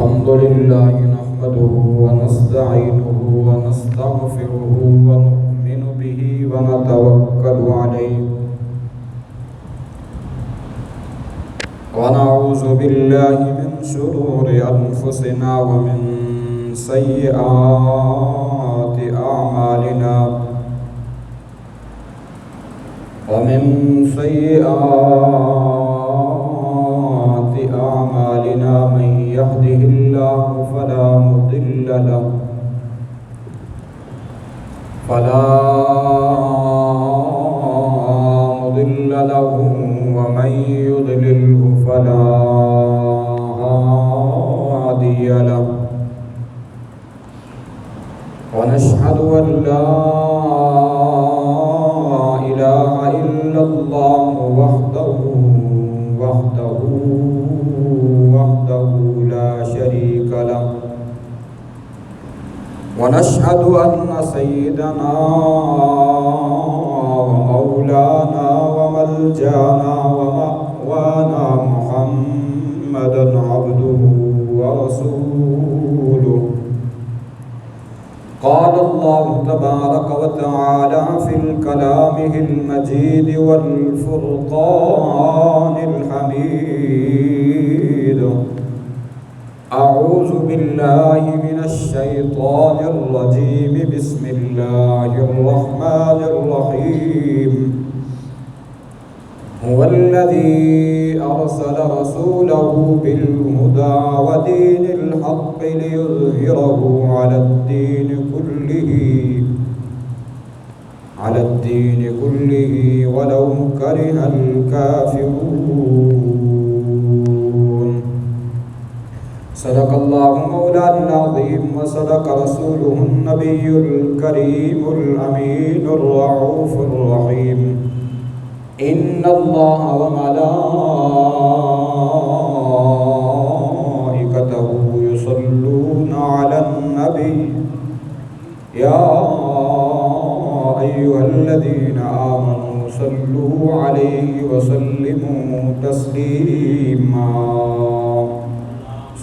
الحمد لله نحمده ونستعينه ونستغفره ونؤمن به ونتوكل عليه ونعوذ بالله من شرور أنفسنا ومن سيئات أعمالنا من يهده الله فلا مضل له ومن يضلله فلا هادي له ونشهد أن لا إله إلا الله وحده لا شريك له ونشهد أن سيدنا ومولانا وملجانا ومأوانا محمدا عبده ورسوله. قال الله تبارك وتعالى في كلامه المجيد والفرقان الحميد: أعوذ بالله من الشيطان الرجيم. بسم الله الرحمن الرحيم. هو الذي أرسل رسوله بالهدى ودين الحق ليظهره على الدين كله ولو كره الكافرون. صدق الله مولانا العظيم وصدق رسوله النبي الكريم الأمين الرؤوف الرحيم. إن الله وملائكته يصلون على النبي يا أيها الذين آمنوا صلوا عليه وسلموا تسليما.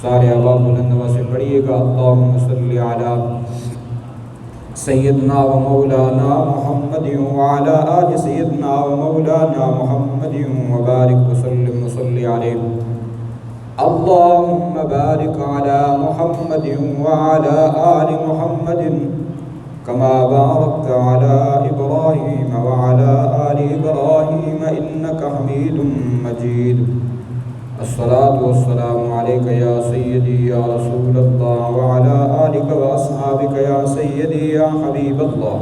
سارے آواز بلند سے پڑھیے گا: اللہم صلی علی سیدنا و مولانا محمد وعلی آل سیدنا و مولانا محمد وبارک وسلم وصلی علیہ. اللہم بارک علی محمد وعلی آل محمد كما باركت على إبراهيم وعلى آل إبراهيم إنك حميد مجيد. الصلاة والسلام عليك يا سيدي يا رسول الله وعلى آلك وأصحابك يا سيدي يا حبيب الله.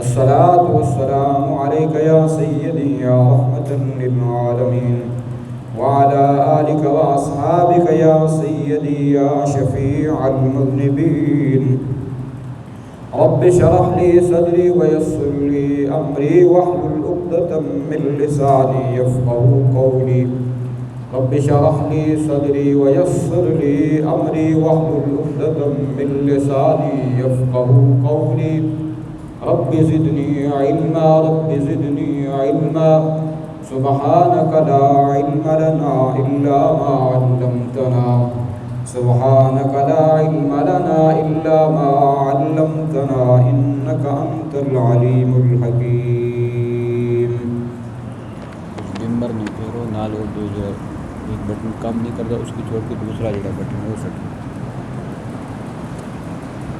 الصلاة والسلام عليك يا سيدي يا رحمة للعالمين وعلى آلك وأصحابك يا سيدي يا شفيع المذنبين. رب اشرح لي صدري ويسر لي أمري واحلل عقدة من لساني يفقهوا قولي. رب اشرح لي صدري ويسر لي أمري واحلل عقدة من لساني يفقهوا قولي. رب زدني علما سبحانك لا علم لنا إلا ما علمتنا. سبحانك لا علم لنا إلا ما علمتنا إنك أنت العليم الحكيم. نمبر نہیں پھیرو نال اور دو جو ایک بٹن کام نہیں کرتا اس کی چھوڑ کے دوسرا جڑا بٹن ہو سکے.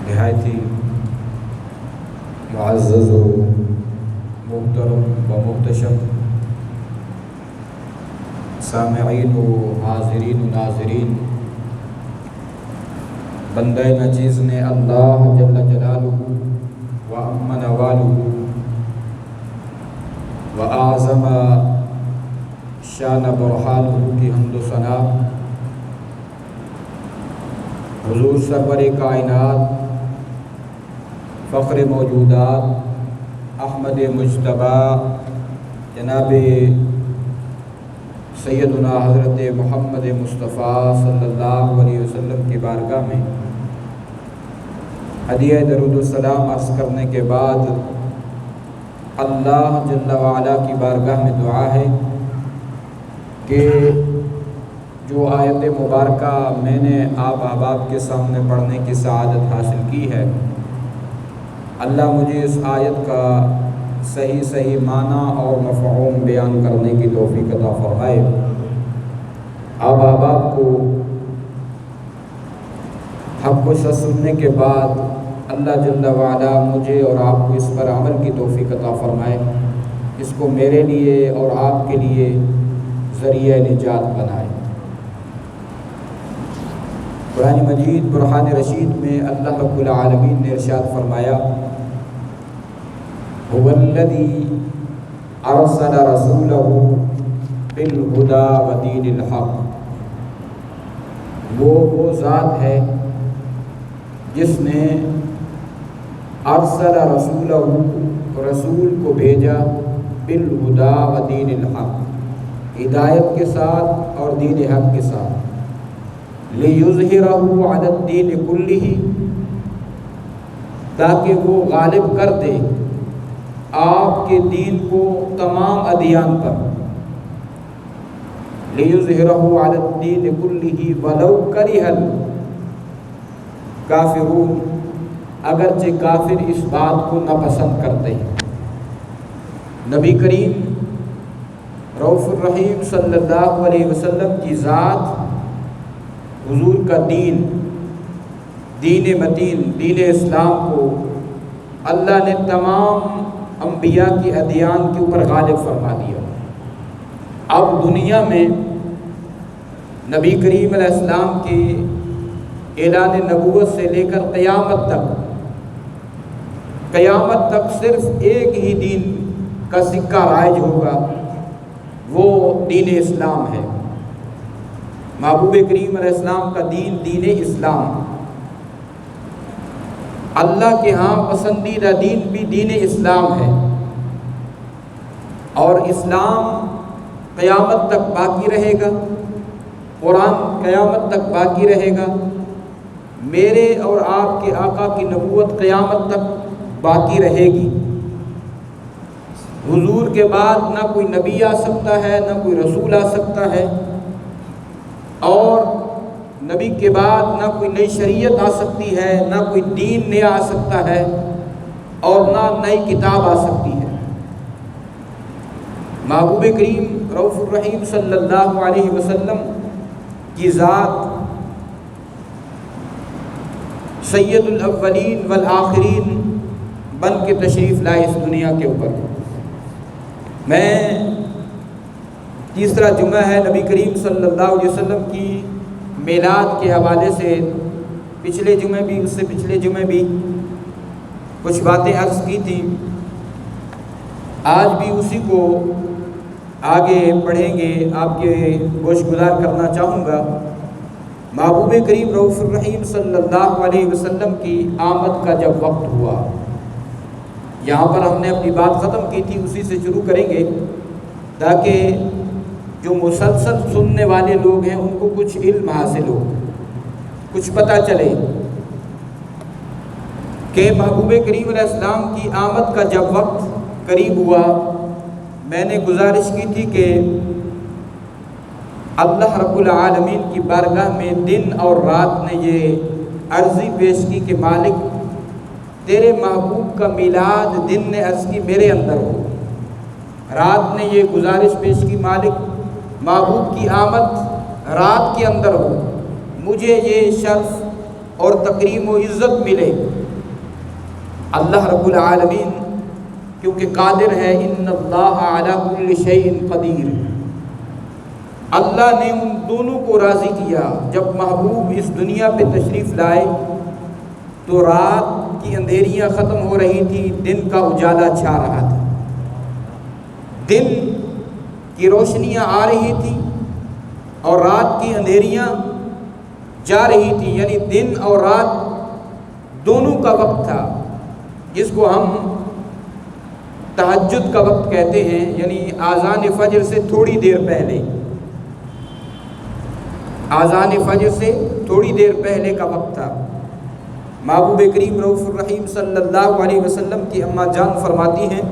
نہایت ہی معزز و محترم و محتشم سامعین و حاضرین و ناظرین، بندہ نچیز نے اللہ جل جلالہ و عم نوالہ و اعظم شان برحانہ کی حمد و ثنا حضور سرور کائنات فخر موجودات احمد مجتبیٰ جناب سیدنا حضرت محمد مصطفیٰ صلی اللہ علیہ وسلم کی بارگاہ میں ہدیہ درود السلام عرض کرنے کے بعد اللہ جل وعلا کی بارگاہ میں دعا ہے کہ جو آیت مبارکہ میں نے آپ احباب کے سامنے پڑھنے کی سعادت حاصل کی ہے، اللہ مجھے اس آیت کا صحیح معنی اور مفہوم بیان کرنے کی توفیق عطا فرمائے۔ آپ احباب کو حق و سچ سننے کے بعد اللہ جل وعلا مجھے اور آپ کو اس پر عمل کی توفیق عطا فرمائے، اس کو میرے لیے اور آپ کے لیے ذریعہ نجات بنائے۔ قرآن مجید برہان رشید میں اللہ رب العالمین نے ارشاد فرمایا، هو الذی ارسل رسولہ بالہدی ودین الحق، وہ ذات ہے جس نے ارسل رسولہ رسول کو بھیجا بالہدی ودین الحق، ہدایت کے ساتھ اور دین حق کے ساتھ، لِيُظْهِرَهُ عَلَى الدِّينِ كُلِّهِ، تاکہ وہ غالب کر دے آپ کے دین کو تمام ادیان پر، لِيُظْهِرَهُ عَلَى الدِّينِ كُلِّهِ وَلَوْ كَرِهَ الْكَافِرُونَ، اگرچہ کافر اس بات کو ناپسند کرتے ہیں۔ نبی کریم رؤوف الرحیم صلی اللہ علیہ وسلم کی ذات، حضور کا دین متین، دین اسلام کو اللہ نے تمام انبیاء کی ادیان کے اوپر غالب فرما دیا۔ اب دنیا میں نبی کریم علیہ السلام کے اعلان نبوت سے لے کر قیامت تک صرف ایک ہی دین کا سکہ رائج ہوگا، وہ دین اسلام ہے۔ محبوب کریم علیہ السلام کا دین اسلام، اللہ کے ہاں پسندیدہ دین بھی دین اسلام ہے، اور اسلام قیامت تک باقی رہے گا، قرآن قیامت تک باقی رہے گا، میرے اور آپ کے آقا کی نبوت قیامت تک باقی رہے گی۔ حضور کے بعد نہ کوئی نبی آ سکتا ہے، نہ کوئی رسول آ سکتا ہے، اور نبی کے بعد نہ کوئی نئی شریعت آ سکتی ہے، نہ کوئی دین نیا آ سکتا ہے، اور نہ نئی کتاب آ سکتی ہے۔ محبوب کریم رؤوف الرحیم صلی اللہ علیہ وسلم کی ذات سید الاولین والآخرین بن کے تشریف لائے اس دنیا کے اوپر۔ میں تیسرا جمعہ ہے نبی کریم صلی اللہ علیہ وسلم کی میلاد کے حوالے سے، پچھلے جمعے بھی، اس سے پچھلے جمعے بھی کچھ باتیں عرض کی تھیں، آج بھی اسی کو آگے پڑھیں گے، آپ کے گوش گزار کرنا چاہوں گا۔ محبوب کریم رؤوف الرحیم صلی اللہ علیہ وسلم کی آمد کا جب وقت ہوا، یہاں پر ہم نے اپنی بات ختم کی تھی، اسی سے شروع کریں گے تاکہ جو مسلسل سننے والے لوگ ہیں ان کو کچھ علم حاصل ہو، کچھ پتہ چلے کہ محبوب کریم علیہ السلام کی آمد کا جب وقت قریب ہوا، میں نے گزارش کی تھی کہ اللہ رب العالمین کی بارگاہ میں دن اور رات نے یہ عرضی پیش کی کہ مالک تیرے محبوب کا میلاد دن نے عرض کی میرے اندر ہو، رات نے یہ گزارش پیش کی مالک محبوب کی آمد رات کے اندر ہو، مجھے یہ شرف اور تکریم و عزت ملے۔ اللہ رب العالمین کیونکہ قادر ہے، ان اللہ علی کل شیء قدیر، اللہ نے ان دونوں کو راضی کیا۔ جب محبوب اس دنیا پہ تشریف لائے تو رات کی اندھیریاں ختم ہو رہی تھی، دن کا اجالا چھا رہا تھا، دن کی روشنیاں آ رہی تھی اور رات کی اندھیریاں جا رہی تھی، یعنی دن اور رات دونوں کا وقت تھا، جس کو ہم تہجد کا وقت کہتے ہیں، یعنی آذان فجر سے تھوڑی دیر پہلے، آذان فجر سے تھوڑی دیر پہلے کا وقت تھا۔ محبوب کریم رؤوف الرحیم صلی اللہ علیہ وسلم کی اماں جان فرماتی ہیں،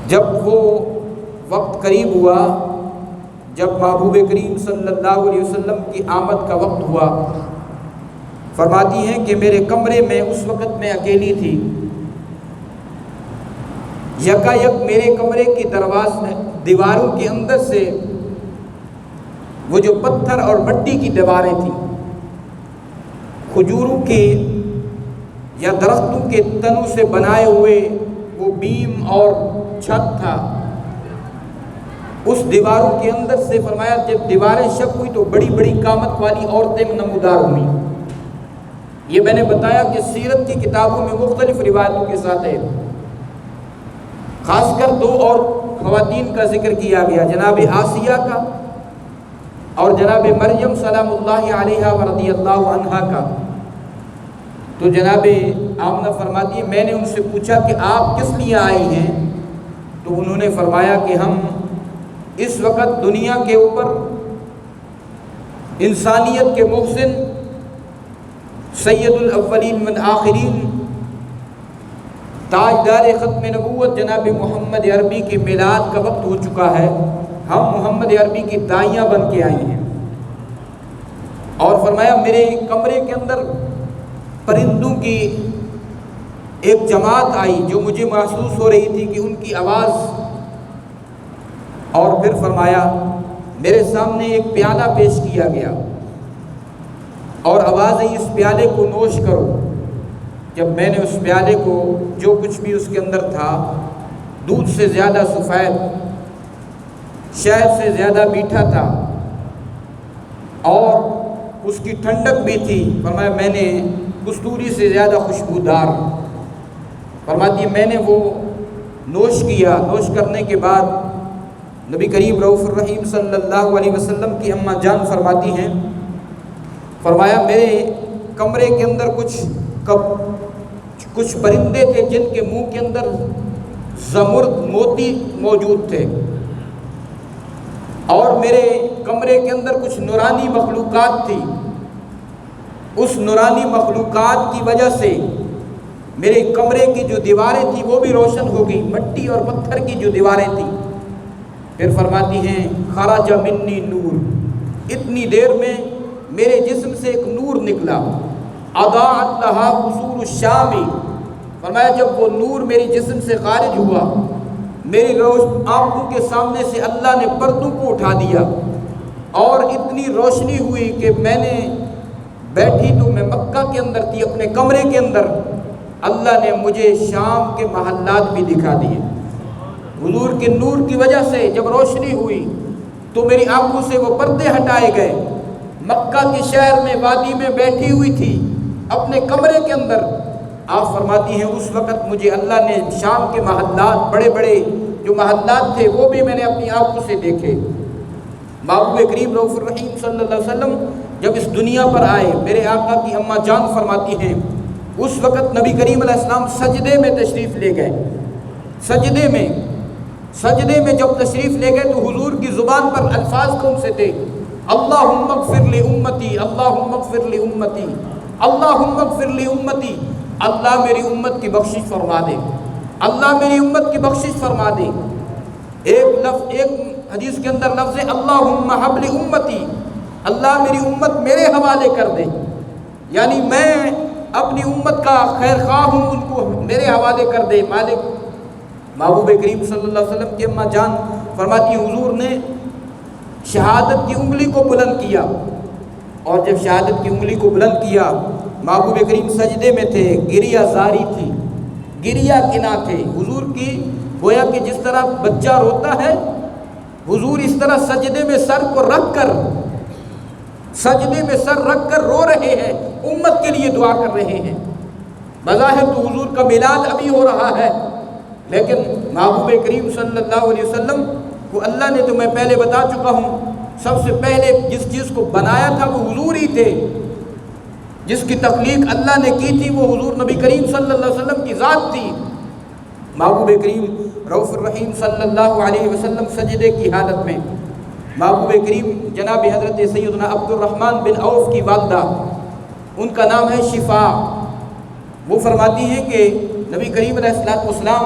جب وہ وقت قریب ہوا، جب محبوب کریم صلی اللہ علیہ وسلم کی آمد کا وقت ہوا، فرماتی ہیں کہ میرے کمرے میں اس وقت میں اکیلی تھی، یکا یک میرے کمرے کی دیواروں کے اندر سے وہ جو پتھر اور مٹی کی دیواریں تھیں، کھجوروں کے یا درختوں کے تنوں سے بنائے ہوئے وہ بیم اور چھت تھا، اس دیواروں کے اندر سے فرمایا جب دیواریں شک ہوئی تو بڑی بڑی قامت والی عورتیں نمودار ہوئیں۔ یہ میں نے بتایا کہ سیرت کی کتابوں میں مختلف روایتوں کے ساتھ ہے، خاص کر دو اور خواتین کا ذکر کیا گیا، جناب آسیہ کا اور جناب مریم سلام اللہ علیہا و رضی اللہ عنہا کا۔ تو جناب آمنہ فرماتی ہے میں نے ان سے پوچھا کہ آپ کس لیے آئی ہیں؟ تو انہوں نے فرمایا کہ ہم اس وقت دنیا کے اوپر انسانیت کے محسن سید الاولین والآخرین تاجدار ختم نبوت جناب محمد عربی کے میلاد کا وقت ہو چکا ہے، ہم محمد عربی کی داعیاں بن کے آئی ہیں۔ اور فرمایا میرے کمرے کے اندر پرندوں کی ایک جماعت آئی جو مجھے محسوس ہو رہی تھی کہ ان کی آواز، اور پھر فرمایا میرے سامنے ایک پیالہ پیش کیا گیا اور آواز آئی اس پیالے کو نوش کرو۔ جب میں نے اس پیالے کو، جو کچھ بھی اس کے اندر تھا، دودھ سے زیادہ سفید، شہد سے زیادہ میٹھا تھا اور اس کی ٹھنڈک بھی تھی، فرمایا میں نے کستوری سے زیادہ خوشبودار، فرماتی ہے میں نے وہ نوش کیا۔ نوش کرنے کے بعد نبی کریم رؤوف الرحیم صلی اللہ علیہ وسلم کی اماں جان فرماتی ہیں، فرمایا میرے کمرے کے اندر کچھ پرندے تھے جن کے منہ کے اندر زمرد موتی موجود تھے، اور میرے کمرے کے اندر کچھ نورانی مخلوقات تھی، اس نورانی مخلوقات کی وجہ سے میرے کمرے کی جو دیواریں تھیں وہ بھی روشن ہو گئی، مٹی اور پتھر کی جو دیواریں تھیں۔ پھر فرماتی ہیں خرج منی نور، اتنی دیر میں میرے جسم سے ایک نور نکلا، اضاءت لہا قصور الشام، فرمایا جب وہ نور میری جسم سے خارج ہوا، میری آنکھوں کے سامنے سے اللہ نے پردوں کو اٹھا دیا اور اتنی روشنی ہوئی کہ میں نے بیٹھی تو میں مکہ کے اندر تھی اپنے کمرے کے اندر، اللہ نے مجھے شام کے محلات بھی دکھا دیے۔ حضور کے نور کی وجہ سے جب روشنی ہوئی تو میری آنکھوں سے وہ پردے ہٹائے گئے، مکہ کے شہر میں وادی میں بیٹھی ہوئی تھی اپنے کمرے کے اندر۔ آپ فرماتی ہیں اس وقت مجھے اللہ نے شام کے محلات، بڑے بڑے جو محلات تھے وہ بھی میں نے اپنی آنکھوں سے دیکھے۔ محبوب کریم رؤوف الرحیم صلی اللہ علیہ وسلم جب اس دنیا پر آئے، میرے آقا کی اماں جان فرماتی ہیں اس وقت نبی کریم علیہ السلام سجدے میں تشریف لے گئے۔ سجدے میں جب تشریف لے گئے تو حضور کی زبان پر الفاظ کون سے تھے؟ اللہم اغفر لامتی، اللہم اغفر لامتی، اللہم اغفر لامتی، اللہ میری امت کی بخشش فرما دے، اللہ میری امت کی بخشش فرما دے۔ ایک حدیث کے اندر لفظ ہے اللہم حب لامتی، اللہ میری امت میرے حوالے کر دے، یعنی میں اپنی امت کا خیر خواہ ہوں، ان کو میرے حوالے کر دے مالک۔ محبوب کریم صلی اللہ علیہ وسلم کی اماں جان فرماتی حضور نے شہادت کی انگلی کو بلند کیا، اور جب شہادت کی انگلی کو بلند کیا محبوب کریم سجدے میں تھے، گریہ زاری تھی، گریہ کنا تھے حضور کی، گویا کہ جس طرح بچہ روتا ہے حضور اس طرح سجدے میں سر رکھ کر رو رہے ہیں، امت کے لیے دعا کر رہے ہیں۔ بظاہر تو حضور کا میلاد ابھی ہو رہا ہے، لیکن محبوب کریم صلی اللہ علیہ وسلم کو اللہ نے، تو میں پہلے بتا چکا ہوں، سب سے پہلے جس چیز کو بنایا تھا وہ حضور ہی تھے، جس کی تخلیق اللہ نے کی تھی وہ حضور نبی کریم صلی اللہ علیہ وسلم کی ذات تھی۔ محبوب کریم رؤوف الرحیم صلی اللہ علیہ وسلم سجدے کی حالت میں، محبوب کریم جناب حضرت سیدنا عبد الرحمن بن عوف کی والدہ، ان کا نام ہے شفا، وہ فرماتی ہیں کہ نبی کریم علیہ السلام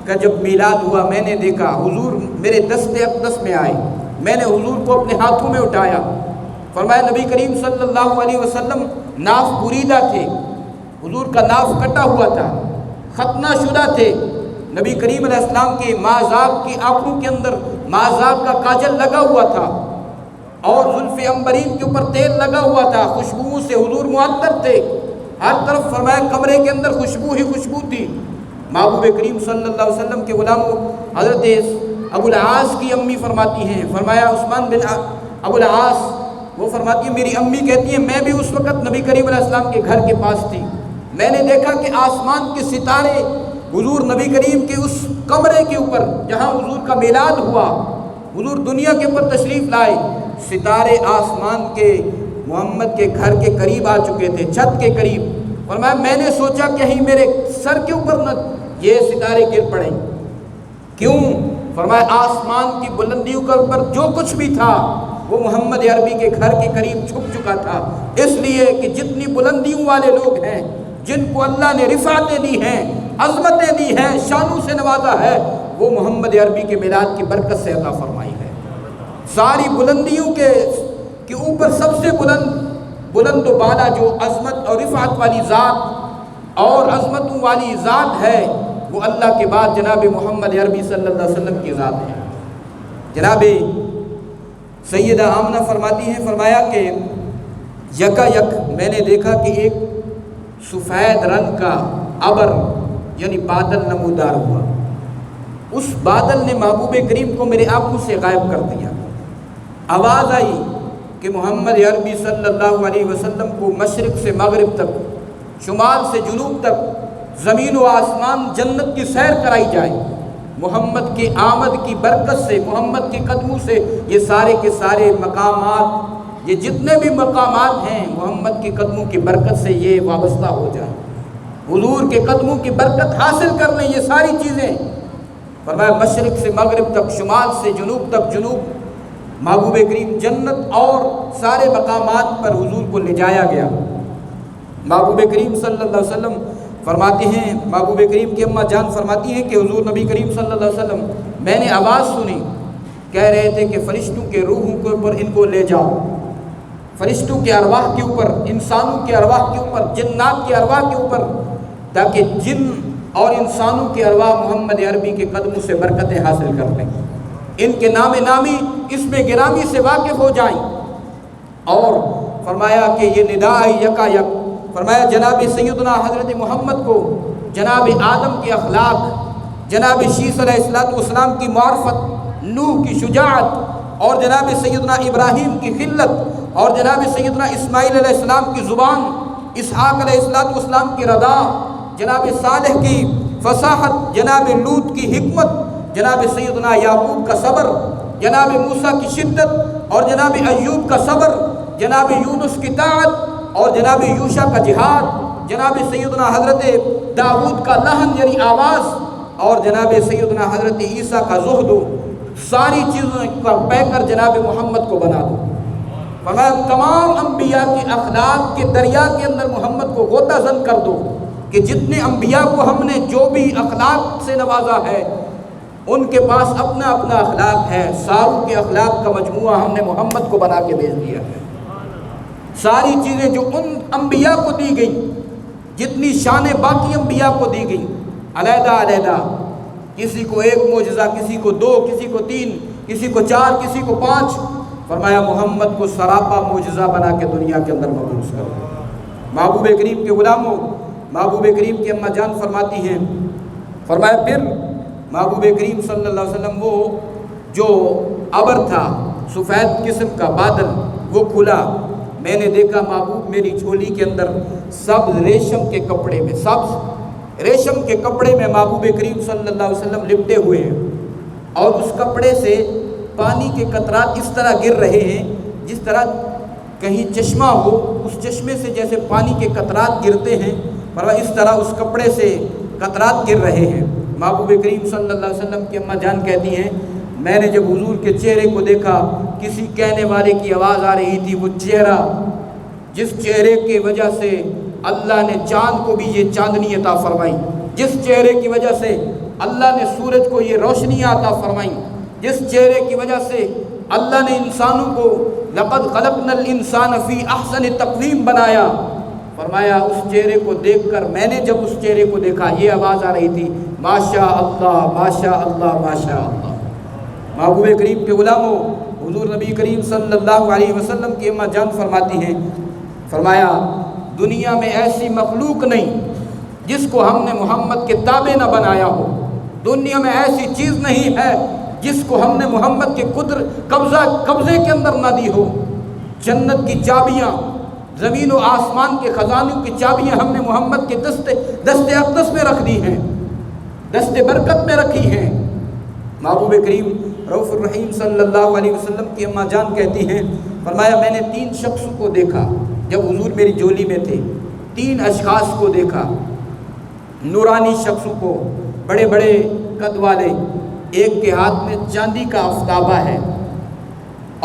کا جب میلاد ہوا میں نے دیکھا حضور میرے دست اقدس میں آئے، میں نے حضور کو اپنے ہاتھوں میں اٹھایا۔ فرمایا نبی کریم صلی اللہ علیہ وسلم ناف بریدہ تھے، حضور کا ناف کٹا ہوا تھا، ختنہ شدہ تھے۔ نبی کریم علیہ السلام کے مازاق کی آنکھوں کے اندر مازاق کا کاجل لگا ہوا تھا اور زلف عنبرین کے اوپر تیل لگا ہوا تھا، خوشبو سے حضور معطر تھے، ہر طرف فرمایا کمرے کے اندر خوشبو ہی خوشبو تھی۔ محبوب کریم صلی اللہ علیہ وسلم کے غلاموں حضرت ابو العاص کی امی فرماتی ہیں، فرمایا عثمان بن ابو العاص، وہ فرماتی ہیں میری امی کہتی ہیں میں بھی اس وقت نبی کریم علیہ السلام کے گھر کے پاس تھی، میں نے دیکھا کہ آسمان کے ستارے حضور نبی کریم کے اس کمرے کے اوپر جہاں حضور کا میلاد ہوا، حضور دنیا کے اوپر تشریف لائے، ستارے آسمان کے محمد کے گھر کے قریب آ چکے تھے، چھت کے قریب۔ فرمایا میں نے سوچا کہیں میرے سر کے اوپر نہ یہ ستارے گر پڑیں، کیوں؟ فرمایا آسمان کی بلندیوں کے اوپر جو کچھ بھی تھا وہ محمد عربی کے گھر کے قریب چھپ چکا تھا، اس لیے کہ جتنی بلندیوں والے لوگ ہیں، جن کو اللہ نے رفعتیں دی ہیں، عظمتیں دی ہیں، شانوں سے نوازا ہے، وہ محمد عربی کے میلاد کی برکت سے عطا فرمائی ہے۔ ساری بلندیوں کے اوپر سب سے بلند و بالا جو عظمت اور رفعت والی ذات اور عظمتوں والی ذات ہے وہ اللہ کے بعد جناب محمد عربی صلی اللہ علیہ وسلم کی ذات ہے۔ جناب سیدہ آمنہ فرماتی ہیں، فرمایا کہ یکا یک میں نے دیکھا کہ ایک سفید رنگ کا ابر یعنی بادل نمودار ہوا، اس بادل نے محبوب کریم کو میرے آنکھوں سے غائب کر دیا۔ آواز آئی کہ محمد عربی صلی اللہ علیہ وسلم کو مشرق سے مغرب تک، شمال سے جنوب تک، زمین و آسمان جنت کی سیر کرائی جائے۔ محمد کی آمد کی برکت سے، محمد کے قدموں سے یہ سارے کے سارے مقامات، یہ جتنے بھی مقامات ہیں محمد کے قدموں کی برکت سے یہ وابستہ ہو جائیں، حضور کے قدموں کی برکت حاصل کر لیں یہ ساری چیزیں۔ فرمایا مشرق سے مغرب تک، شمال سے جنوب تک، جنوب محبوب کریم جنت اور سارے مقامات پر حضور کو لے جایا گیا۔ محبوب کریم صلی اللہ علیہ وسلم فرماتے ہیں، محبوب کریم کی اماں جان فرماتی ہیں کہ حضور نبی کریم صلی اللہ علیہ وسلم میں نے آواز سنی، کہہ رہے تھے کہ فرشتوں کے روحوں کے اوپر ان کو لے جاؤ، فرشتوں کے ارواح کے اوپر، انسانوں کے ارواح کے اوپر، جنات کے ارواح کے اوپر، تاکہ جن اور انسانوں کے ارواح محمد عربی کے قدموں سے برکتیں حاصل کر لیں، ان کے نام نامی اس میں گرامی سے واقف ہو جائیں۔ اور فرمایا کہ یہ ندا یکا یک، فرمایا جناب سیدنا حضرت محمد کو جناب آدم کے اخلاق، جناب شیس علیہ السلام کی معرفت، نوح کی شجاعت، اور جناب سیدنا ابراہیم کی خلت، اور جناب سیدنا اسماعیل علیہ السلام کی زبان، اسحاق علیہ السلام کی رضا، جناب صالح کی فصاحت، جناب لوط کی حکمت، جناب سیدنا یعقوب کا صبر، جناب موسیٰ کی شدت، اور جناب ایوب کا صبر، جناب یونس کی طاعت، اور جناب یوشع کا جہاد، جناب سیدنا حضرت داؤد کا لحن یعنی آواز، اور جناب سیدنا حضرت عیسیٰ کا زہد، ساری چیزوں کا پے کر جناب محمد کو بنا دو۔ فرمایا تمام انبیاء کے اخلاق کے دریا کے اندر محمد کو غوطہ زن کر دو، کہ جتنے انبیاء کو ہم نے جو بھی اخلاق سے نوازا ہے ان کے پاس اپنا اپنا اخلاق ہے، ساروں کے اخلاق کا مجموعہ ہم نے محمد کو بنا کے بھیج دیا ہے۔ ساری چیزیں جو ان انبیاء کو دی گئیں، جتنی شانیں باقی انبیاء کو دی گئیں علیحدہ علیحدہ، کسی کو ایک معجزہ، کسی کو 2، کسی کو 3، کسی کو 4، کسی کو 5، فرمایا محمد کو سراپا معجزہ بنا کے دنیا کے اندر مبعوث کر دو۔ محبوب کریم کے غلاموں، محبوب کریم کی اماں جان فرماتی ہیں، فرمایا پھر محبوب کریم صلی اللہ علیہ وسلم وہ جو ابر تھا سفید قسم کا بادل وہ کھلا، میں نے دیکھا محبوب میری جھولی کے اندر سبز ریشم کے کپڑے میں، سبز ریشم کے کپڑے میں محبوب کریم صلی اللہ علیہ وسلم لپٹے ہوئے ہیں، اور اس کپڑے سے پانی کے قطرات اس طرح گر رہے ہیں جس طرح کہیں چشمہ ہو، اس چشمے سے جیسے پانی کے قطرات گرتے ہیں، پر اس طرح اس کپڑے سے قطرات گر رہے ہیں۔ محبوب کریم صلی اللہ علیہ وسلم کی اماں جان کہتی ہیں میں نے جب حضور کے چہرے کو دیکھا، کسی کہنے والے کی آواز آ رہی تھی، وہ چہرہ جس چہرے کی وجہ سے اللہ نے چاند کو بھی یہ چاندنی عطا فرمائی، جس چہرے کی وجہ سے اللہ نے سورج کو یہ روشنی عطا فرمائی، جس چہرے کی وجہ سے اللہ نے انسانوں کو لقد خلقنا الانسان فی احسن تقویم بنایا. فرمایا اس چہرے کو دیکھ کر میں نے جب اس چہرے کو دیکھا یہ آواز آ رہی تھی ماشاء اللہ ماشاء اللہ ماشاء اللہ. محبوب کریم کے غلاموں حضور نبی کریم صلی اللہ علیہ وسلم کی اماں جان فرماتی ہیں فرمایا دنیا میں ایسی مخلوق نہیں جس کو ہم نے محمد کے تابع نہ بنایا ہو. دنیا میں ایسی چیز نہیں ہے جس کو ہم نے محمد کے قبضے کے اندر نہ دی ہو. جنت کی چابیاں زمین و آسمان کے خزانوں کی چابیاں ہم نے محمد کے دست اقدس میں رکھ دی ہیں, دست برکت میں رکھی ہیں. محبوب کریم رؤوف الرحیم صلی اللہ علیہ وسلم کی اماں جان کہتی ہیں فرمایا میں نے 3 شخصوں کو دیکھا جب حضور میری جولی میں تھے. 3 اشخاص کو دیکھا, نورانی شخصوں کو, بڑے بڑے قد والے. ایک کے ہاتھ میں چاندی کا آفتابہ ہے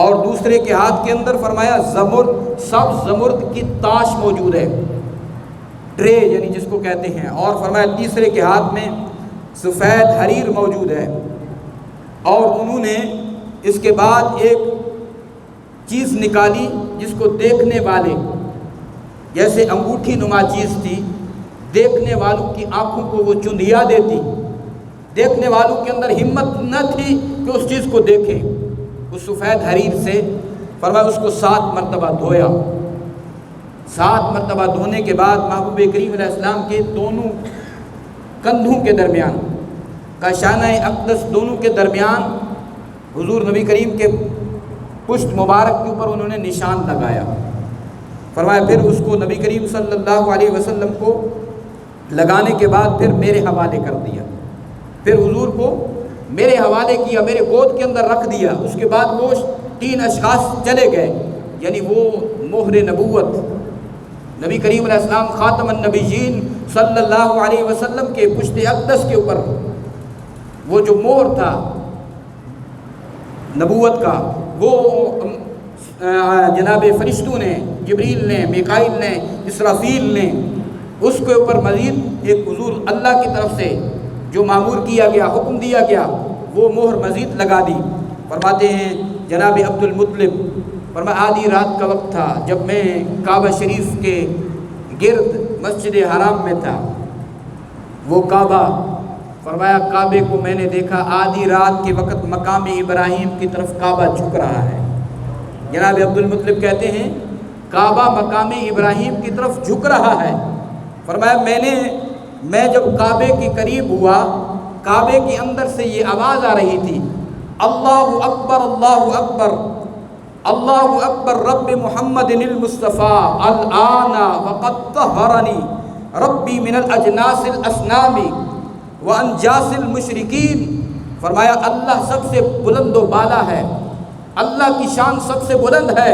اور دوسرے کے ہاتھ کے اندر فرمایا سبز زمرد کی تاش موجود ہے, ٹرے یعنی جس کو کہتے ہیں. اور فرمایا تیسرے کے ہاتھ میں سفید حریر موجود ہے. اور انہوں نے اس کے بعد ایک چیز نکالی جس کو دیکھنے والے جیسے انگوٹھی نما چیز تھی, دیکھنے والوں کی آنکھوں کو وہ چندھیا دیتی, دیکھنے والوں کے اندر ہمت نہ تھی کہ اس چیز کو دیکھیں. اس سفید حریر سے فرمایا اس کو 7 مرتبہ دھویا. 7 مرتبہ دھونے کے بعد محبوب کریم علیہ السلام کے دونوں کندھوں کے درمیان کاشانہ اقدس دونوں کے درمیان حضور نبی کریم کے پشت مبارک کے اوپر انہوں نے نشان لگایا. فرمایا پھر اس کو نبی کریم صلی اللہ علیہ وسلم کو لگانے کے بعد پھر میرے حوالے کر دیا. پھر حضور کو میرے حوالے کیا, میرے گود کے اندر رکھ دیا. اس کے بعد وہ 3 اشخاص چلے گئے, یعنی وہ مہر نبوت نبی کریم علیہ السلام خاتم النبیین صلی اللہ علیہ وسلم کے پشت اقدس کے اوپر وہ جو مہر تھا نبوت کا, وہ جناب فرشتوں نے, جبریل نے, میکائیل نے, اسرافیل نے اس کے اوپر مزید ایک حضور اللہ کی طرف سے جو معمور کیا گیا, حکم دیا گیا, وہ مہر مزید لگا دی. فرماتے ہیں جناب عبد المطلب فرمایا آدھی رات کا وقت تھا جب میں کعبہ شریف کے گرد مسجد حرام میں تھا. وہ کعبہ فرمایا کعبے کو میں نے دیکھا آدھی رات کے وقت مقام ابراہیم کی طرف کعبہ جھک رہا ہے. جناب عبد المطلب کہتے ہیں کعبہ مقام ابراہیم کی طرف جھک رہا ہے. فرمایا میں جب کعبے کے قریب ہوا, کعبے کے اندر سے یہ آواز آ رہی تھی اللہ اکبر اللہ اکبر اللہ اکبر رب محمد المصطفیٰ الآن وقد طہرنی ربی من الاجناس الاسنام وانجاس المشرکین. فرمایا اللہ سب سے بلند و بالا ہے, اللہ کی شان سب سے بلند ہے.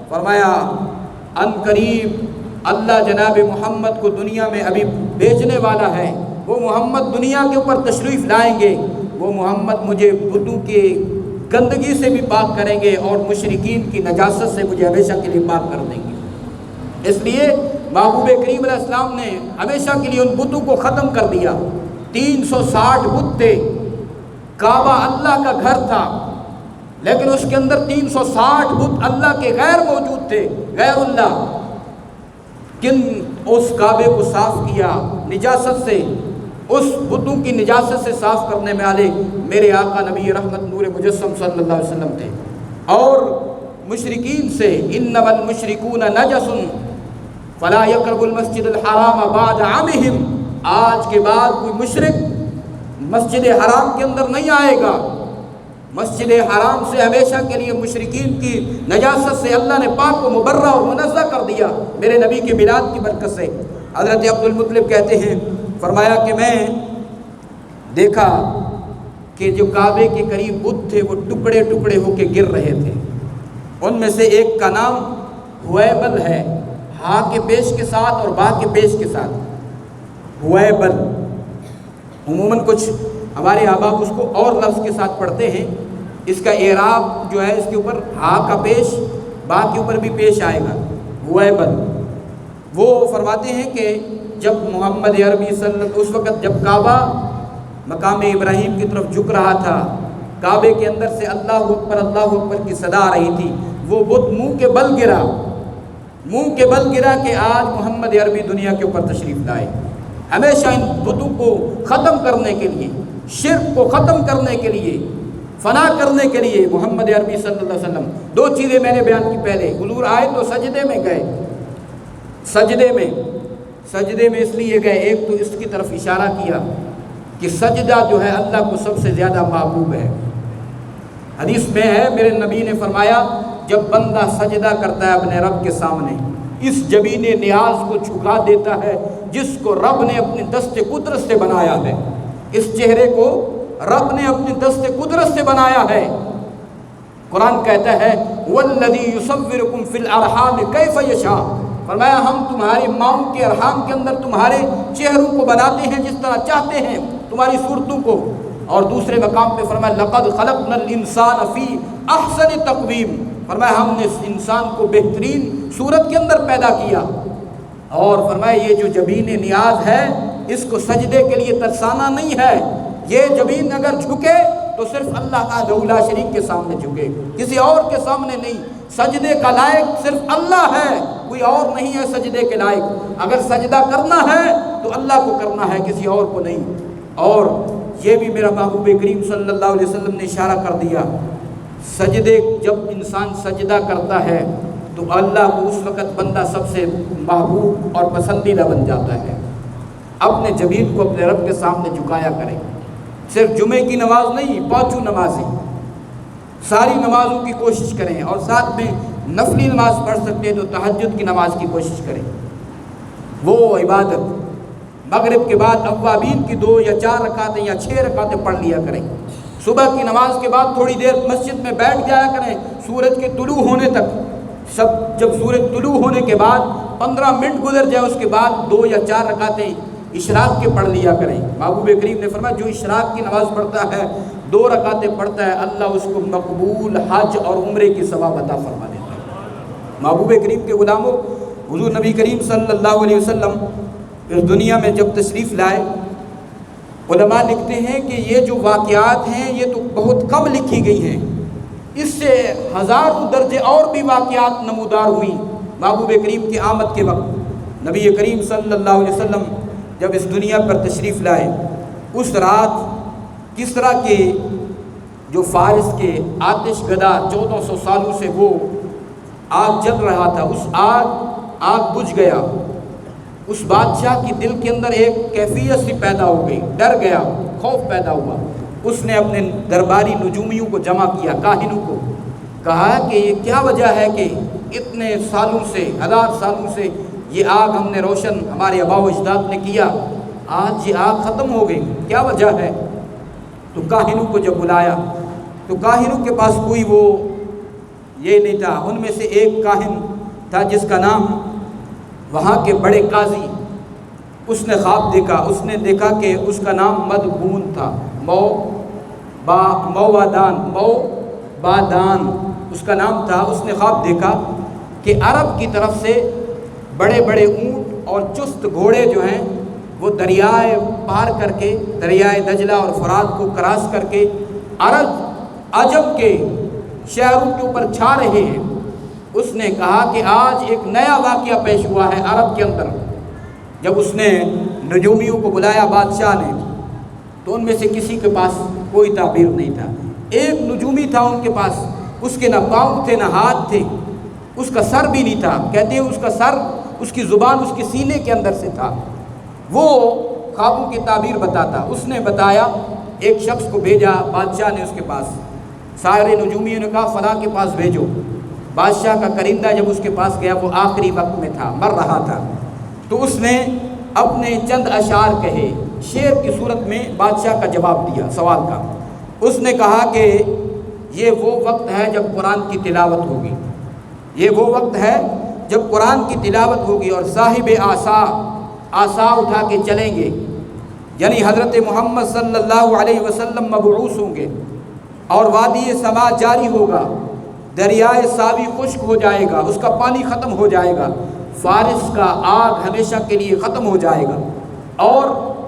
فرمایا ان قریب اللہ جناب محمد کو دنیا میں ابھی بھیجنے والا ہے. وہ محمد دنیا کے اوپر تشریف لائیں گے, وہ محمد مجھے بتوں کی گندگی سے بھی پاک کریں گے اور مشرکین کی نجاست سے مجھے ہمیشہ کے لیے پاک کر دیں گے. اس لیے محبوب کریم علیہ السلام نے ہمیشہ کے لیے ان بتوں کو ختم کر دیا. 360 بت تھے, کعبہ اللہ کا گھر تھا لیکن اس کے اندر 360 بت اللہ کے غیر موجود تھے, غیر اللہ. کن اس کعبے کو صاف کیا نجاست سے, اس بتوں کی نجاست سے صاف کرنے میں والے میرے آقا نبی رحمت نور مجسم صلی اللہ علیہ وسلم تھے. اور مشرکین سے انما المشرکون نجس فلا یقربوا المسجد الحرام بعد عامہم, آج کے بعد کوئی مشرک مسجد حرام کے اندر نہیں آئے گا. مسجد حرام سے ہمیشہ کے لیے مشرکین کی نجاست سے اللہ نے پاک و مبرہ اور منزہ کر دیا میرے نبی کے میلاد کی برکت سے. حضرت عبد المطلب کہتے ہیں فرمایا کہ میں دیکھا کہ جو کعبے کے قریب بت تھے وہ ٹکڑے ٹکڑے ہو کے گر رہے تھے. ان میں سے ایک کا نام ہویبل ہے, ہاں کے پیش کے ساتھ اور با کے پیش کے ساتھ, ہویبل. عموماً کچھ ہمارے آبا اس کو اور لفظ کے ساتھ پڑھتے ہیں. اس کا اعراب جو ہے اس کے اوپر ہا کا پیش با کے اوپر بھی پیش آئے گا, ہویبل. وہ فرماتے ہیں کہ جب محمد عربی اس وقت جب کعبہ مقام ابراہیم کی طرف جھک رہا تھا کعبے کے اندر سے اللہ اکبر کی صدا آ رہی تھی، وہ بت منہ کے بل گرا کہ آج محمد عربی دنیا کے اوپر تشریف لائے۔ ہمیشہ ان بتوں کو ختم کرنے کے لیے، شرک کو ختم کرنے کے لیے، فنا کرنے کے لیے محمد عربی صلی اللہ علیہ وسلم، دو چیزیں میں نے بیان کی پہلے، حضور آئے تو سجدے میں گئے، سجدے میں اس لیے گئے، ایک تو اس کی طرف اشارہ کیا کہ سجدہ جو ہے اللہ کو سب سے زیادہ محبوب ہے۔ حدیث میں ہے میرے نبی نے فرمایا جب بندہ سجدہ کرتا ہے اپنے رب کے سامنے، اس جبین نیاز کو جھکا دیتا ہے جس کو رب نے اپنی دست قدرت سے بنایا ہے، اس چہرے کو رب نے اپنی دست قدرت سے بنایا ہے۔ قرآن کہتا ہے وَالَّذِي يُصَوِّرُكُمْ فِي الْأَرْحَامِ كَيْفَ يَشَاءُ، فرمایا ہم تمہاری ماؤں کے ارحام کے اندر تمہارے چہروں کو بناتے ہیں جس طرح چاہتے ہیں، تمہاری صورتوں کو۔ اور دوسرے مقام پہ فرمایا لَقَدْ خَلَقْنَا الْإِنسَانَ فِي أَحْسَنِ تَقْوِيمٍ، فرمایا ہم نے اس انسان کو بہترین صورت کے اندر پیدا کیا۔ اور فرمایا یہ جو جبین نیاز ہے اس کو سجدے کے لیے ترسانا نہیں ہے، یہ جبین اگر جھکے تو صرف اللہ وحدہ لا شریک کے سامنے جھکے، کسی اور کے سامنے نہیں۔ سجدے کا لائق صرف اللہ ہے، کوئی اور نہیں ہے سجدے کے لائق۔ اگر سجدہ کرنا ہے تو اللہ کو کرنا ہے، کسی اور کو نہیں۔ اور یہ بھی میرا محبوب کریم صلی اللہ علیہ وسلم نے اشارہ کر دیا، سجدے جب انسان سجدہ کرتا ہے تو اللہ کو اس وقت بندہ سب سے محبوب اور پسندیدہ بن جاتا ہے۔ اپنے جبین کو اپنے رب کے سامنے جھکایا کرے، صرف جمعے کی نماز نہیں، پانچوں نمازیں، ساری نمازوں کی کوشش کریں، اور ساتھ میں نفلی نماز پڑھ سکتے ہیں تو تہجد کی نماز کی کوشش کریں۔ وہ عبادت مغرب کے بعد اوابین کی 2 یا 4 رکعتیں یا 6 رکعتیں پڑھ لیا کریں۔ صبح کی نماز کے بعد تھوڑی دیر مسجد میں بیٹھ جایا کریں سورج کے طلوع ہونے تک۔ جب سورج طلوع ہونے کے بعد 15 منٹ گزر جائے اس کے بعد 2 یا 4 رکعتیں اشراق کے پڑھ لیا کریں۔ محبوب کریم نے فرمایا جو اشراق کی نماز پڑھتا ہے 2 رکعتیں پڑھتا ہے، اللہ اس کو مقبول حج اور عمرے کی ثواب عطا فرما دیتا ہے۔ محبوب کریم کے غلاموں، حضور نبی کریم صلی اللہ علیہ وسلم اس دنیا میں جب تشریف لائے، علماء لکھتے ہیں کہ یہ جو واقعات ہیں یہ تو بہت کم لکھی گئی ہیں، اس سے ہزاروں درجے اور بھی واقعات نمودار ہوئیں۔ محبوب کریم کی آمد کے وقت نبی کریم صلی اللہ علیہ وسلم جب اس دنیا پر تشریف لائے، اس رات کسریٰ کے جو فارس کے آتش گدا 1400 سالوں سے وہ آگ جل رہا تھا، اس آگ بجھ گیا۔ اس بادشاہ کی دل کے اندر ایک کیفیت سی پیدا ہو گئی، ڈر گیا، خوف پیدا ہوا۔ اس نے اپنے درباری نجومیوں کو جمع کیا، کاہنوں کو کہا کہ یہ کیا وجہ ہے کہ اتنے سالوں سے، 1000 سالوں سے یہ آگ ہم نے روشن ہمارے آباء و اجداد نے کیا، آج یہ آگ ختم ہو گئی، کیا وجہ ہے؟ تو کاہنوں کو جب بلایا تو کاہنوں کے پاس کوئی وہ یہ نہیں تھا۔ ان میں سے ایک کاہن تھا جس کا نام وہاں کے بڑے قاضی، اس نے خواب دیکھا، اس نے دیکھا کہ اس کا نام مدبون تھا، موبادان اس کا نام تھا۔ اس نے خواب دیکھا کہ عرب کی طرف سے بڑے بڑے اونٹ اور چست گھوڑے جو ہیں وہ دریائے پار کر کے، دریائے دجلہ اور فرات کو کراس کر کے عجم کے شہروں کے اوپر چھا رہے ہیں۔ اس نے کہا کہ آج ایک نیا واقعہ پیش ہوا ہے عرب کے اندر۔ جب اس نے نجومیوں کو بلایا بادشاہ نے تو ان میں سے کسی کے پاس کوئی تعبیر نہیں تھا۔ ایک نجومی تھا ان کے پاس، اس کے نہ پاؤں تھے نہ ہاتھ تھے، اس کا سر بھی نہیں تھا، کہتے ہیں اس کا سر، اس کی زبان اس کے سینے کے اندر سے تھا۔ وہ خوابوں کی تعبیر بتاتا۔ اس نے بتایا، ایک شخص کو بھیجا بادشاہ نے اس کے پاس، سارے نجومیوں نے کہا فلاں کے پاس بھیجو۔ بادشاہ کا کرندہ جب اس کے پاس گیا، وہ آخری وقت میں تھا، مر رہا تھا، تو اس نے اپنے چند اشعار کہے، شعر کی صورت میں بادشاہ کا جواب دیا سوال کا۔ اس نے کہا کہ یہ وہ وقت ہے جب قرآن کی تلاوت ہوگی، یہ وہ وقت ہے جب قرآن کی تلاوت ہوگی اور صاحب آسا اٹھا کے چلیں گے، یعنی حضرت محمد صلی اللہ علیہ وسلم مبعوث ہوں گے، اور وادی سما جاری ہوگا، دریائے ساوی خشک ہو جائے گا، اس کا پانی ختم ہو جائے گا، فارس کا آگ ہمیشہ کے لیے ختم ہو جائے گا، اور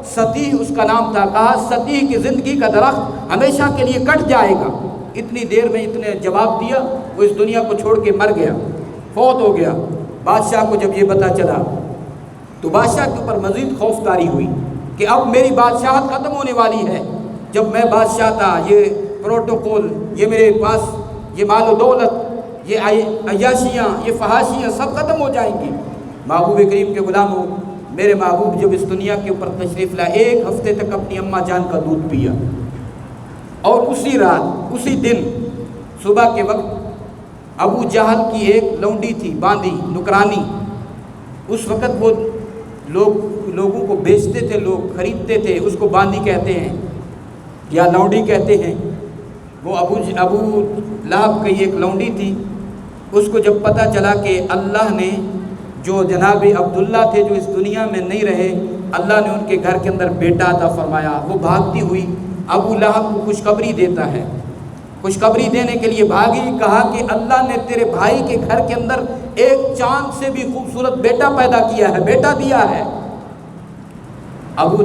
سطیح اس کا نام تھا، کہا سطیح کی زندگی کا درخت ہمیشہ کے لیے کٹ جائے گا۔ اتنی دیر میں اتنے جواب دیا، وہ اس دنیا کو چھوڑ کے مر گیا، فوت ہو گیا۔ بادشاہ کو جب یہ پتہ چلا تو بادشاہ کے اوپر مزید خوف طاری ہوئی کہ اب میری بادشاہت ختم ہونے والی ہے۔ جب میں بادشاہ تھا، یہ پروٹوکول، یہ میرے پاس یہ مال و دولت، یہ عیاشیاں، یہ فحاشیاں سب ختم ہو جائیں گی۔ محبوب کریم کے غلاموں، میرے محبوب جب اس دنیا کے اوپر تشریف لائے، 1 ہفتے تک اپنی اماں جان کا دودھ پیا، اور اسی رات اسی دن صبح کے وقت ابو جہل کی ایک لونڈی تھی، باندی نکرانی۔ اس وقت وہ لوگوں کو بیچتے تھے، لوگ خریدتے تھے، اس کو باندی کہتے ہیں یا لونڈی کہتے ہیں۔ وہ ابو لہب کی ایک لونڈی تھی۔ اس کو جب پتہ چلا کہ اللہ نے جو جناب عبداللہ تھے جو اس دنیا میں نہیں رہے، اللہ نے ان کے گھر کے اندر بیٹا عطا فرمایا، وہ بھاگتی ہوئی ابو لہب کو خوشخبری دیتا ہے۔ خوشخبری دینے کے لیے بھاگی، کہا کہ اللہ نے تیرے بھائی کے گھر کے اندر ایک چاند سے بھی خوبصورت بیٹا پیدا کیا ہے، بیٹا دیا ہے۔ ابو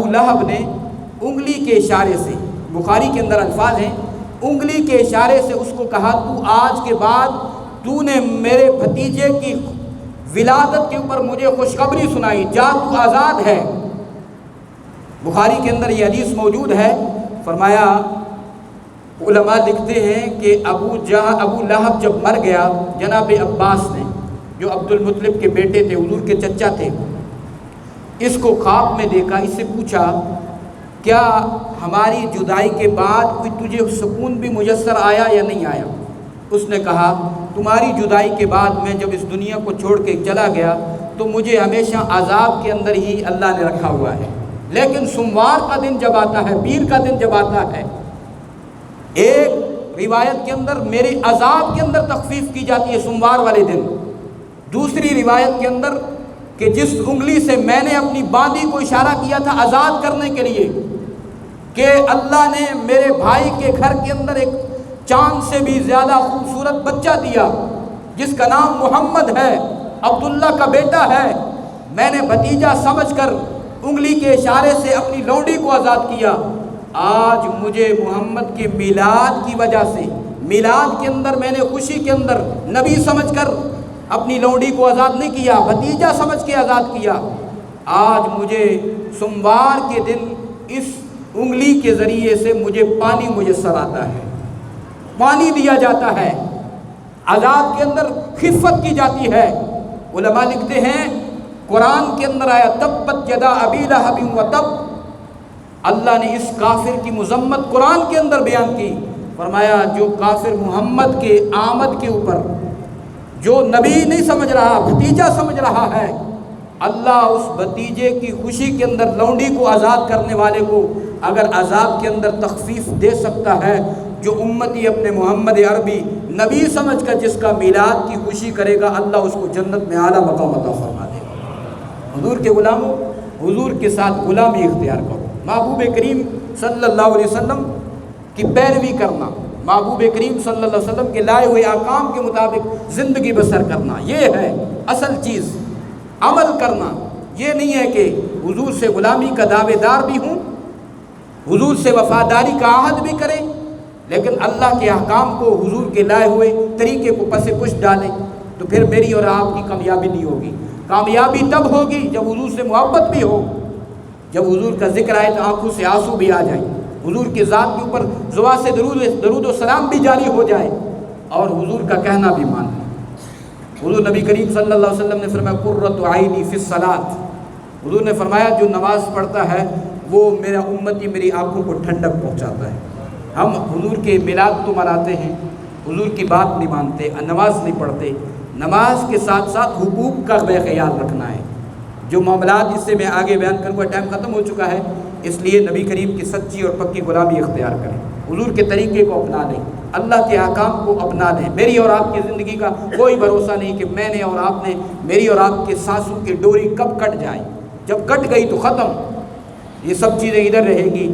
لہب نے انگلی کے اشارے سے، بخاری کے اندر الفاظ ہیں، انگلی کے اشارے سے اس کو کہا تو آج کے بعد تو نے میرے بھتیجے کی ولادت کے اوپر مجھے خوشخبری سنائی، جا تو آزاد ہے۔ بخاری کے اندر یہ حدیث موجود ہے۔ فرمایا علماء لکھتے ہیں کہ ابو لہب جب مر گیا، جناب عباس نے جو عبد المطلب کے بیٹے تھے، حضور کے چچا تھے، اس کو خواب میں دیکھا، اس سے پوچھا کیا ہماری جدائی کے بعد کوئی تجھے سکون بھی میسر آیا یا نہیں آیا؟ اس نے کہا تمہاری جدائی کے بعد میں جب اس دنیا کو چھوڑ کے چلا گیا تو مجھے ہمیشہ عذاب کے اندر ہی اللہ نے رکھا ہوا ہے، لیکن سوموار کا دن جب آتا ہے، پیر کا دن جب آتا ہے، ایک روایت کے اندر میرے عذاب کے اندر تخفیف کی جاتی ہے سوموار والے دن، دوسری روایت کے اندر کہ جس انگلی سے میں نے اپنی باندی کو اشارہ کیا تھا آزاد کرنے کے لیے، کہ اللہ نے میرے بھائی کے گھر کے اندر ایک چاند سے بھی زیادہ خوبصورت بچہ دیا جس کا نام محمد ہے، عبداللہ کا بیٹا ہے، میں نے بھتیجا سمجھ کر انگلی کے اشارے سے اپنی لونڈی کو آزاد کیا۔ آج مجھے محمد کے میلاد کی وجہ سے، میلاد کے اندر میں نے خوشی کے اندر نبی سمجھ کر اپنی لونڈی کو آزاد نہیں کیا، بھتیجا سمجھ کے آزاد کیا۔ آج مجھے سوموار کے دن اس انگلی کے ذریعے سے مجھے پانی میسر آتا ہے، پانی دیا جاتا ہے، عذاب کے اندر خفت کی جاتی ہے۔ علماء لکھتے ہیں قرآن کے اندر آیا تبت یدا ابی لہب وتب، اللہ نے اس کافر کی مذمت قرآن کے اندر بیان کی۔ فرمایا جو کافر محمد کے آمد کے اوپر جو نبی نہیں سمجھ رہا، بھتیجا سمجھ رہا ہے، اللہ اس بھتیجے کی خوشی کے اندر لونڈی کو آزاد کرنے والے کو اگر عذاب کے اندر تخفیف دے سکتا ہے، جو امتی اپنے محمد عربی نبی سمجھ کر جس کا میلاد کی خوشی کرے گا، اللہ اس کو جنت میں اعلیٰ مقام عطا فرما دے گا۔ حضور کے غلاموں، حضور کے ساتھ غلامی اختیار کرو، محبوب کریم صلی اللہ علیہ وسلم کی پیروی کرنا، محبوب کریم صلی اللہ علیہ وسلم کے لائے ہوئے احکام کے مطابق زندگی بسر کرنا، یہ ہے اصل چیز۔ عمل کرنا یہ نہیں ہے کہ حضور سے غلامی کا دعوے دار بھی ہوں، حضور سے وفاداری کا عہد بھی کریں، لیکن اللہ کے احکام کو، حضور کے لائے ہوئے طریقے کو پس پش ڈالیں، تو پھر میری اور آپ کی کامیابی نہیں ہوگی۔ کامیابی تب ہوگی جب حضور سے محبت بھی ہو، جب حضور کا ذکر آئے تو آنکھوں سے آنسو بھی آ جائیں، حضور کی ذات کے اوپر زبان سے درود و سلام بھی جاری ہو جائے، اور حضور کا کہنا بھی مان لیں۔ حضور نبی کریم صلی اللہ علیہ وسلم نے فرمایا قرۃ عینی فی الصلاۃ، حضور نے فرمایا جو نماز پڑھتا ہے وہ میرا امتی میری آنکھوں کو ٹھنڈک پہنچاتا ہے۔ ہم حضور کے میلاد تو مناتے ہیں، حضور کی بات نہیں مانتے، نماز نہیں پڑھتے۔ نماز کے ساتھ ساتھ حقوق کا بے خیال رکھنا ہے، جو معاملات اس سے میں آگے بیان کروں گا، ٹائم ختم ہو چکا ہے، اس لیے نبی کریم کی سچی اور پکی غلامی اختیار کریں، حضور کے طریقے کو اپنا لیں، اللہ کے احکام کو اپنا لیں۔ میری اور آپ کی زندگی کا کوئی بھروسہ نہیں کہ میں نے اور آپ نے، میری اور آپ کے سانسوں کی ڈوری کب کٹ جائے، جب کٹ گئی تو ختم، یہ سب چیزیں ادھر رہیں گی۔